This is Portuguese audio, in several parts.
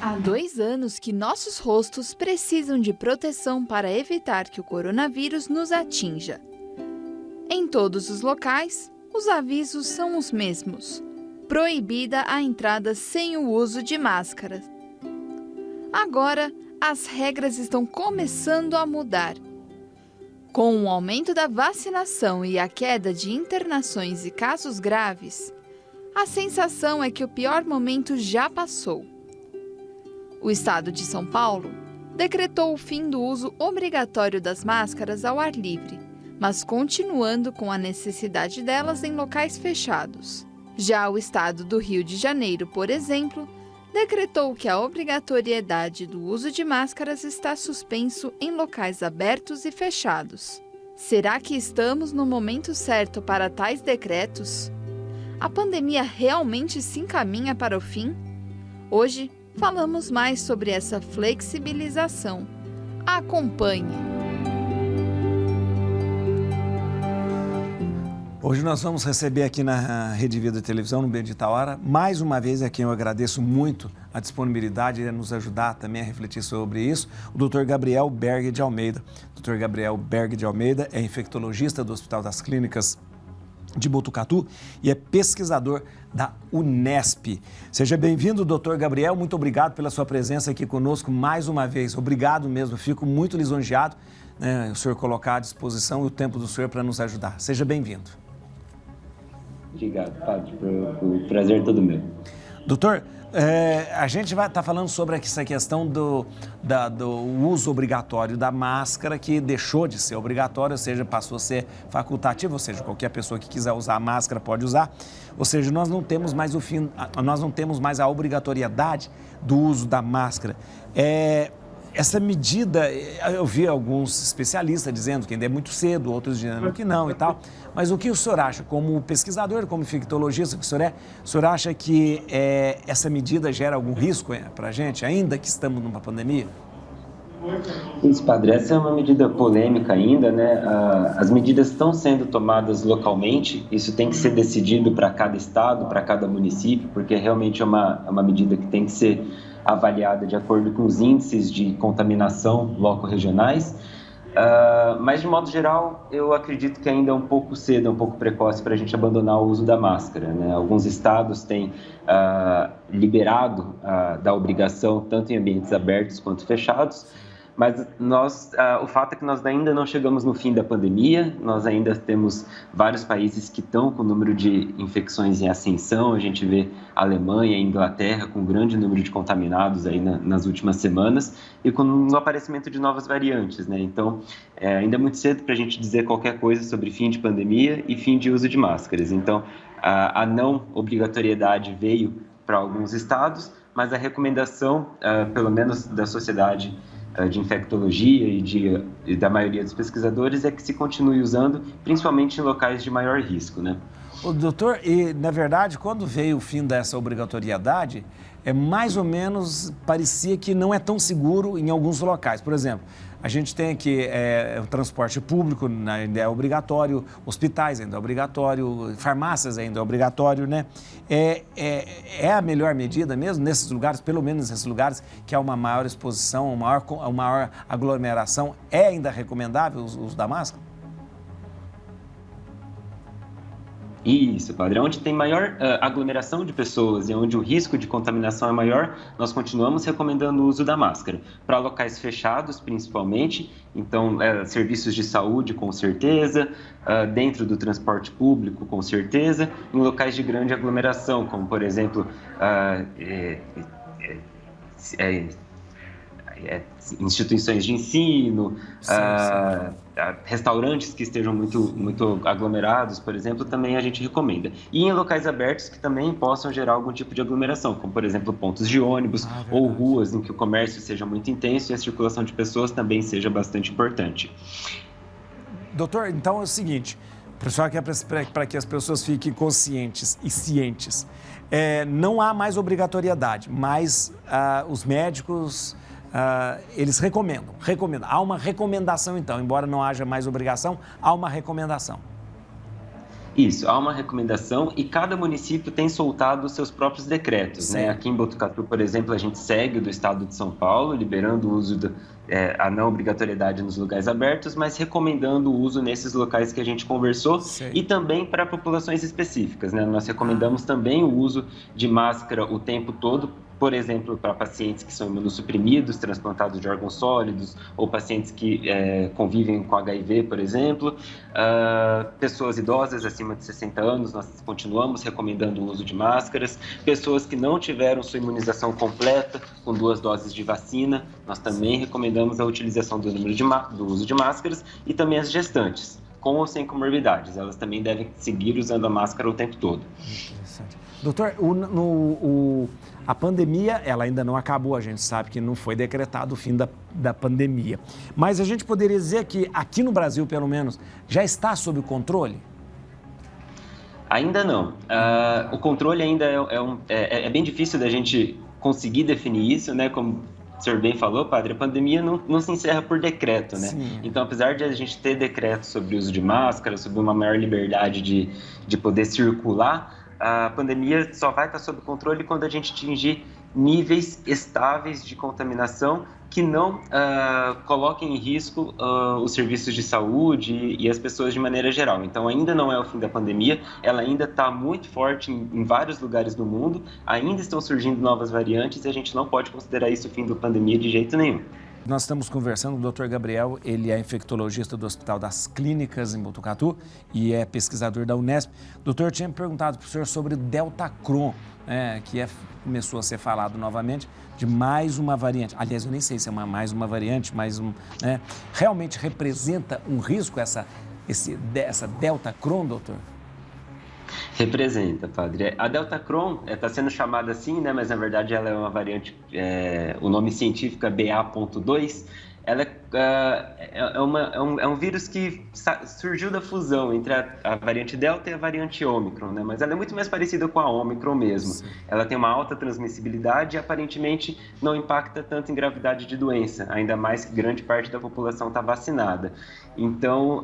Há 2 anos que nossos rostos precisam de proteção para evitar que o coronavírus nos atinja. Em todos os locais, os avisos são os mesmos. Proibida a entrada sem o uso de máscaras. Agora, as regras estão começando a mudar. Com o aumento da vacinação e a queda de internações e casos graves, a sensação é que o pior momento já passou. O estado de São Paulo decretou o fim do uso obrigatório das máscaras ao ar livre, mas continuando com a necessidade delas em locais fechados. Já o estado do Rio de Janeiro, por exemplo, decretou que a obrigatoriedade do uso de máscaras está suspenso em locais abertos e fechados. Será que estamos no momento certo para tais decretos? A pandemia realmente se encaminha para o fim? Hoje, falamos mais sobre essa flexibilização. Acompanhe! Hoje nós vamos receber aqui na Rede Vida Televisão, no Bendita Hora, mais uma vez a quem eu agradeço muito a disponibilidade de nos ajudar também a refletir sobre isso, o Dr. Gabriel Berg de Almeida. Dr. Gabriel Berg de Almeida é infectologista do Hospital das Clínicas de Botucatu e é pesquisador da Unesp. Seja bem-vindo, doutor Gabriel, muito obrigado pela sua presença aqui conosco mais uma vez. Obrigado mesmo, fico muito lisonjeado, né, o senhor colocar à disposição o tempo do senhor para nos ajudar. Seja bem-vindo. Obrigado, Padre, o prazer é todo meu. Doutor, a gente vai estar falando sobre essa questão do uso obrigatório da máscara, que deixou de ser obrigatório, ou seja, passou a ser facultativo, ou seja, qualquer pessoa que quiser usar a máscara pode usar. Ou seja, nós não temos mais a obrigatoriedade do uso da máscara. Essa medida, eu vi alguns especialistas dizendo que ainda é muito cedo, outros dizendo que não e tal, mas o que o senhor acha, como pesquisador, como infectologista que o senhor acha que essa medida gera algum risco para a gente, ainda que estamos numa pandemia? Isso, Padre, essa é uma medida polêmica ainda, né? As medidas estão sendo tomadas localmente, isso tem que ser decidido para cada estado, para cada município, porque realmente é uma medida que tem que ser avaliada de acordo com os índices de contaminação loco-regionais, mas de modo geral eu acredito que ainda é um pouco cedo, é um pouco precoce para a gente abandonar o uso da máscara, né? Alguns estados têm liberado da obrigação tanto em ambientes abertos quanto fechados, mas o fato é que nós ainda não chegamos no fim da pandemia, nós ainda temos vários países que estão com o número de infecções em ascensão, a gente vê a Alemanha e a Inglaterra com um grande número de contaminados aí nas últimas semanas e com o aparecimento de novas variantes, né? Então, ainda é muito cedo para a gente dizer qualquer coisa sobre fim de pandemia e fim de uso de máscaras. Então, a não obrigatoriedade veio para alguns estados, mas a recomendação, pelo menos da sociedade de infectologia e da maioria dos pesquisadores é que se continue usando, principalmente em locais de maior risco, né? Doutor, e na verdade, quando veio o fim dessa obrigatoriedade, mais ou menos parecia que não é tão seguro em alguns locais. Por exemplo, a gente tem aqui o transporte público ainda é obrigatório, hospitais ainda é obrigatório, farmácias ainda é obrigatório, né? É a melhor medida mesmo nesses lugares, pelo menos nesses lugares que há uma maior exposição, uma maior aglomeração, é ainda recomendável o uso da máscara? Isso, Padre. Onde tem maior aglomeração de pessoas e onde o risco de contaminação é maior, nós continuamos recomendando o uso da máscara. Para locais fechados, principalmente, então, serviços de saúde, com certeza, dentro do transporte público, com certeza, em locais de grande aglomeração, como, por exemplo, instituições de ensino, restaurantes que estejam muito aglomerados, por exemplo, também a gente recomenda. E em locais abertos que também possam gerar algum tipo de aglomeração, como, por exemplo, pontos de ônibus ou ruas em que o comércio seja muito intenso e a circulação de pessoas também seja bastante importante. Doutor, então é o seguinte, pessoal, para que as pessoas fiquem conscientes e cientes, não há mais obrigatoriedade, mas os médicos... eles recomendam. Há uma recomendação, então, embora não haja mais obrigação, há uma recomendação. Isso, há uma recomendação e cada município tem soltado os seus próprios decretos, né? Aqui em Botucatu, por exemplo, a gente segue o do estado de São Paulo, liberando o uso a não obrigatoriedade nos lugares abertos, mas recomendando o uso nesses locais que a gente conversou e também para populações específicas, né? Nós recomendamos também o uso de máscara o tempo todo, por exemplo, para pacientes que são imunossuprimidos, transplantados de órgãos sólidos, ou pacientes que convivem com HIV, por exemplo. Pessoas idosas acima de 60 anos, nós continuamos recomendando o uso de máscaras. Pessoas que não tiveram sua imunização completa, com 2 doses de vacina, nós também recomendamos a utilização do uso de máscaras, e também as gestantes, com ou sem comorbidades. Elas também devem seguir usando a máscara o tempo todo. Interessante. Doutor, a pandemia, ela ainda não acabou, a gente sabe que não foi decretado o fim da pandemia. Mas a gente poderia dizer que aqui no Brasil, pelo menos, já está sob controle? Ainda não. O controle ainda é bem difícil da gente conseguir definir isso, né? Como o senhor bem falou, padre, a pandemia não se encerra por decreto, né? Sim. Então, apesar de a gente ter decreto sobre o uso de máscara, sobre uma maior liberdade de poder circular, a pandemia só vai estar sob controle quando a gente atingir níveis estáveis de contaminação que não coloquem em risco os serviços de saúde e as pessoas de maneira geral. Então, ainda não é o fim da pandemia, ela ainda está muito forte em vários lugares do mundo, ainda estão surgindo novas variantes e a gente não pode considerar isso o fim da pandemia de jeito nenhum. Nós estamos conversando com o Dr. Gabriel, ele é infectologista do Hospital das Clínicas em Botucatu e é pesquisador da Unesp. Doutor, eu tinha perguntado para o senhor sobre o Deltacron, que começou a ser falado novamente de mais uma variante. Aliás, eu nem sei se é mais uma variante, realmente representa um risco essa Deltacron, doutor? Representa, padre. A Deltacron está sendo chamada assim, né? Mas na verdade ela é uma variante, o nome científico é BA.2. Ela é um vírus que surgiu da fusão entre a variante Delta e a variante Ômicron, né? Mas ela é muito mais parecida com a Ômicron mesmo. Sim. Ela tem uma alta transmissibilidade e aparentemente não impacta tanto em gravidade de doença, ainda mais que grande parte da população está vacinada. Então,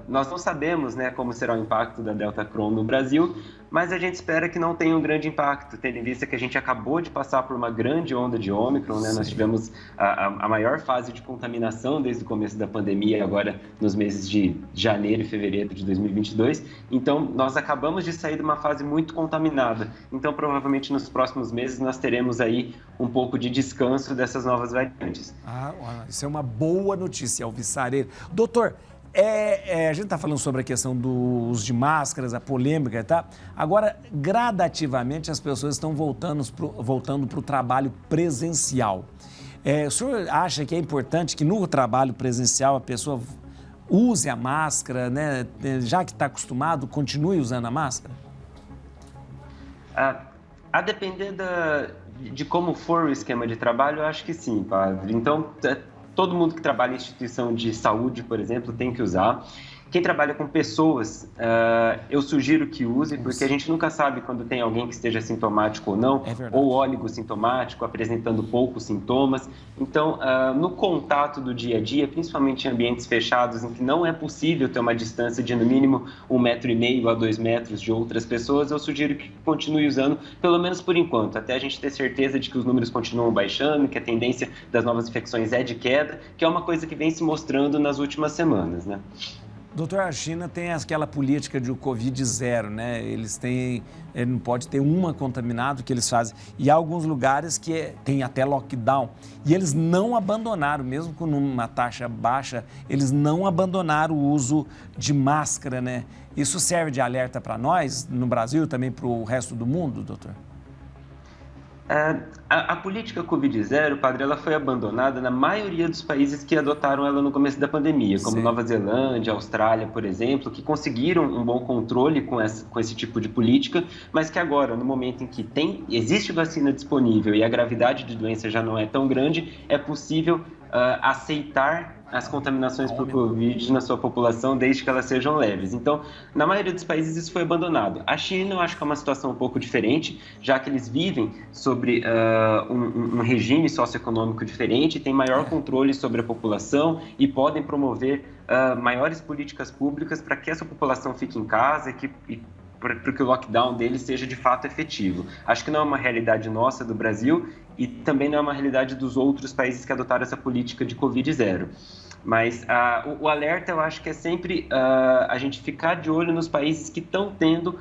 nós não sabemos, né, como será o impacto da Deltacron no Brasil, mas a gente espera que não tenha um grande impacto, tendo em vista que a gente acabou de passar por uma grande onda de Ômicron, né? Nós tivemos a maior fase de contaminação desde o começo da pandemia, agora nos meses de janeiro e fevereiro de 2022. Então, nós acabamos de sair de uma fase muito contaminada. Então, provavelmente nos próximos meses nós teremos aí um pouco de descanso dessas novas variantes. Isso é uma boa notícia, Alvissareiro. Doutor, a gente está falando sobre a questão do uso de máscaras, a polêmica, tá? Agora, gradativamente, as pessoas estão voltando para o trabalho presencial. O senhor acha que é importante que no trabalho presencial a pessoa use a máscara, né? Já que está acostumado, continue usando a máscara? A depender de como for o esquema de trabalho, eu acho que sim, padre. Então, todo mundo que trabalha em instituição de saúde, por exemplo, tem que usar. Quem trabalha com pessoas, eu sugiro que use, porque a gente nunca sabe quando tem alguém que esteja sintomático ou não, ou oligossintomático, apresentando poucos sintomas. Então, no contato do dia a dia, principalmente em ambientes fechados, em que não é possível ter uma distância de, no mínimo, 1,5 metro a 2 metros de outras pessoas, eu sugiro que continue usando, pelo menos por enquanto, até a gente ter certeza de que os números continuam baixando, que a tendência das novas infecções é de queda, que é uma coisa que vem se mostrando nas últimas semanas, né? Doutor, a China tem aquela política de Covid zero, né? Ele não pode ter uma contaminado que eles fazem. E há alguns lugares que tem até lockdown. E eles não abandonaram, mesmo com uma taxa baixa, eles não abandonaram o uso de máscara, né? Isso serve de alerta para nós, no Brasil, e também para o resto do mundo, doutor? A política Covid-0, padre, ela foi abandonada na maioria dos países que adotaram ela no começo da pandemia, como Nova Zelândia, Austrália, por exemplo, que conseguiram um bom controle com esse tipo de política, mas que agora, no momento em que existe vacina disponível e a gravidade de doença já não é tão grande, é possível aceitar as contaminações por Covid na sua população, desde que elas sejam leves. Então, na maioria dos países isso foi abandonado. A China, eu acho que é uma situação um pouco diferente, já que eles vivem sobre um regime socioeconômico diferente, têm maior controle sobre a população e podem promover maiores políticas públicas para que essa população fique em casa para que o lockdown deles seja de fato efetivo. Acho que não é uma realidade nossa do Brasil e também não é uma realidade dos outros países que adotaram essa política de Covid zero. Mas o alerta, eu acho que é sempre a gente ficar de olho nos países que estão tendo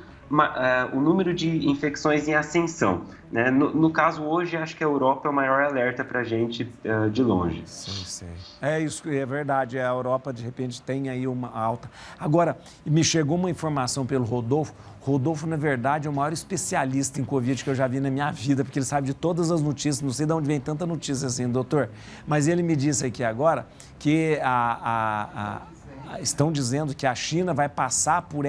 o número de infecções em ascensão, né? No caso, hoje, acho que a Europa é o maior alerta para a gente de longe. Sim. É isso, é verdade. A Europa, de repente, tem aí uma alta. Agora, me chegou uma informação pelo Rodolfo. Rodolfo, na verdade, é o maior especialista em Covid que eu já vi na minha vida, porque ele sabe de todas as notícias. Não sei de onde vem tanta notícia assim, doutor. Mas ele me disse aqui agora que estão dizendo que a China vai passar por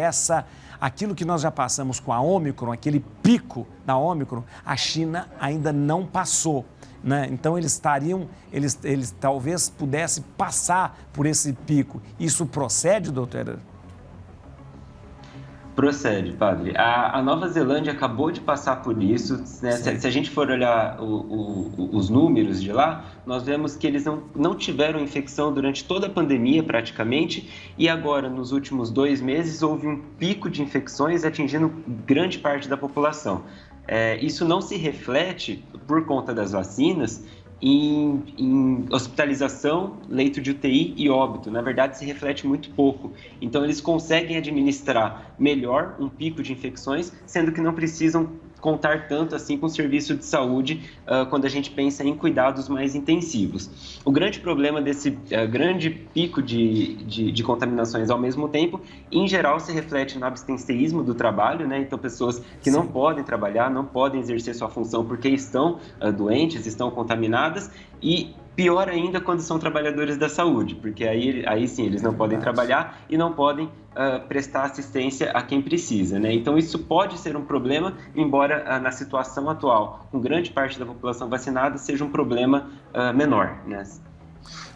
aquilo que nós já passamos com a Ômicron, aquele pico da Ômicron, a China ainda não passou, né? Então eles talvez pudessem passar por esse pico. Isso procede, doutora? Procede, padre. A Nova Zelândia acabou de passar por isso, né? Se a gente for olhar os números de lá, nós vemos que eles não tiveram infecção durante toda a pandemia, praticamente, e agora, nos últimos 2 meses, houve um pico de infecções atingindo grande parte da população. Isso não se reflete, por conta das vacinas, em hospitalização, leito de UTI e óbito. Na verdade, se reflete muito pouco. Então, eles conseguem administrar melhor um pico de infecções, sendo que não precisam contar tanto assim com o serviço de saúde quando a gente pensa em cuidados mais intensivos. O grande problema desse grande pico de contaminações ao mesmo tempo, em geral, se reflete no abstencionismo do trabalho, né? Então, pessoas que não podem trabalhar, não podem exercer sua função porque estão doentes, estão contaminadas, e pior ainda quando são trabalhadores da saúde, porque aí sim, eles não podem trabalhar e não podem prestar assistência a quem precisa, né? Então, isso pode ser um problema, embora na situação atual, com grande parte da população vacinada, seja um problema menor, né?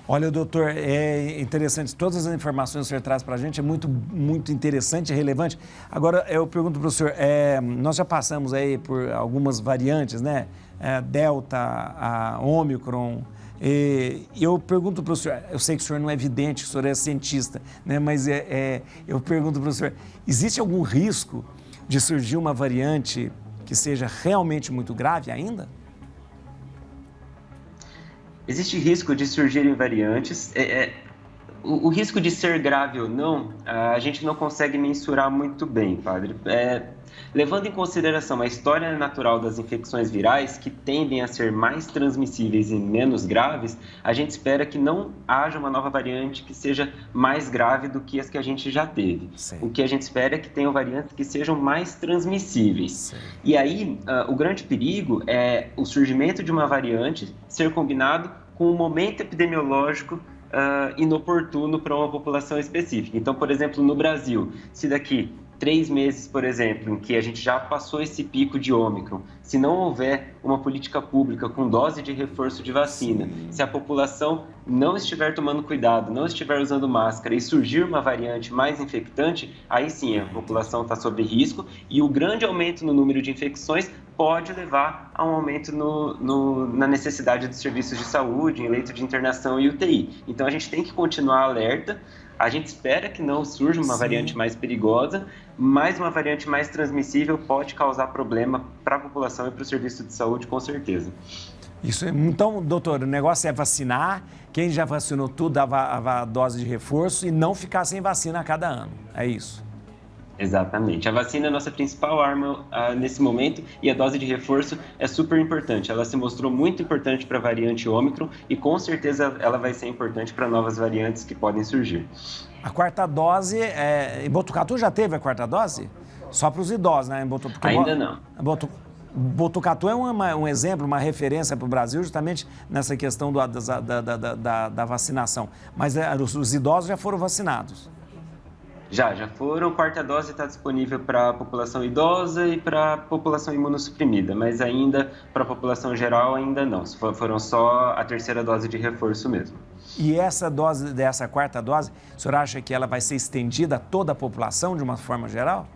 Olha, doutor, é interessante, todas as informações que o senhor traz para a gente é muito, muito interessante e relevante. Agora, eu pergunto para o senhor, nós já passamos aí por algumas variantes, né? Delta, a Ômicron. Eu pergunto para o senhor, eu sei que o senhor não é vidente, o senhor é cientista, né? Mas eu pergunto para o senhor, existe algum risco de surgir uma variante que seja realmente muito grave ainda? Existe risco de surgirem variantes. O risco de ser grave ou não, a gente não consegue mensurar muito bem, padre. Levando em consideração a história natural das infecções virais, que tendem a ser mais transmissíveis e menos graves, a gente espera que não haja uma nova variante que seja mais grave do que as que a gente já teve. Sim. O que a gente espera é que tenham variantes que sejam mais transmissíveis. Sim. E aí, o grande perigo é o surgimento de uma variante ser combinado com um momento epidemiológico inoportuno para uma população específica. Então, por exemplo, no Brasil, se daqui 3 meses, por exemplo, em que a gente já passou esse pico de Ômicron, se não houver uma política pública com dose de reforço de vacina, se a população não estiver tomando cuidado, não estiver usando máscara e surgir uma variante mais infectante, aí sim a população está sob risco e o grande aumento no número de infecções pode levar a um aumento na necessidade de serviços de saúde, em leito de internação e UTI. Então a gente tem que continuar alerta. A gente espera que não surja uma variante mais perigosa, mas uma variante mais transmissível pode causar problema para a população e para o serviço de saúde, com certeza. Isso. Então, doutor, o negócio é vacinar, quem já vacinou tudo, dava a dose de reforço e não ficar sem vacina a cada ano. É isso. Exatamente. A vacina é a nossa principal arma nesse momento e a dose de reforço é super importante. Ela se mostrou muito importante para a variante Ômicron e com certeza ela vai ser importante para novas variantes que podem surgir. A quarta dose, em Botucatu já teve a quarta dose? Só para os idosos, né? Ainda não. Botucatu é um exemplo, uma referência para o Brasil justamente nessa questão da vacinação. Mas os idosos já foram vacinados. Já foram. Quarta dose está disponível para a população idosa e para a população imunossuprimida, mas ainda para a população geral ainda não. Foram só a terceira dose de reforço mesmo. E essa dose, dessa quarta dose, o senhor acha que ela vai ser estendida a toda a população de uma forma geral?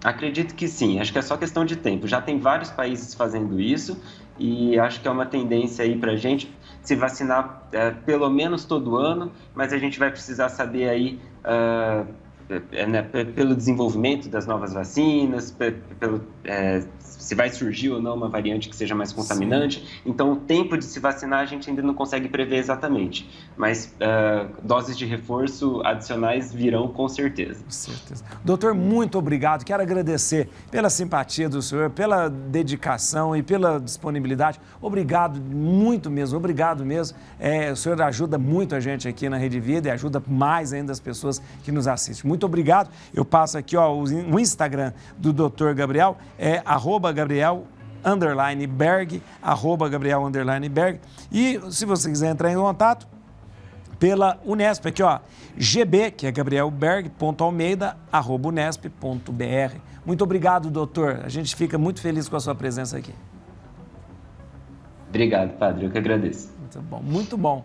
Acredito que sim, acho que é só questão de tempo. Já tem vários países fazendo isso e acho que é uma tendência aí para a gente se vacinar pelo menos todo ano, mas a gente vai precisar saber aí, pelo desenvolvimento das novas vacinas, se vai surgir ou não uma variante que seja mais contaminante. Sim. Então, o tempo de se vacinar a gente ainda não consegue prever exatamente, mas doses de reforço adicionais virão com certeza. Com certeza. Doutor, muito obrigado. Quero agradecer pela simpatia do senhor, pela dedicação e pela disponibilidade. Obrigado, muito mesmo, obrigado mesmo. O senhor ajuda muito a gente aqui na Rede Vida e ajuda mais ainda as pessoas que nos assistem. Muito obrigado. Eu passo aqui, o Instagram do Dr. Gabriel, Gabriel_Berg, @Gabriel_Berg. E se você quiser entrar em contato, pela Unesp, aqui GB, que é gabrielberg.almeida@unesp.br. Muito obrigado, doutor. A gente fica muito feliz com a sua presença aqui. Obrigado, padre. Eu que agradeço. Muito bom, muito bom.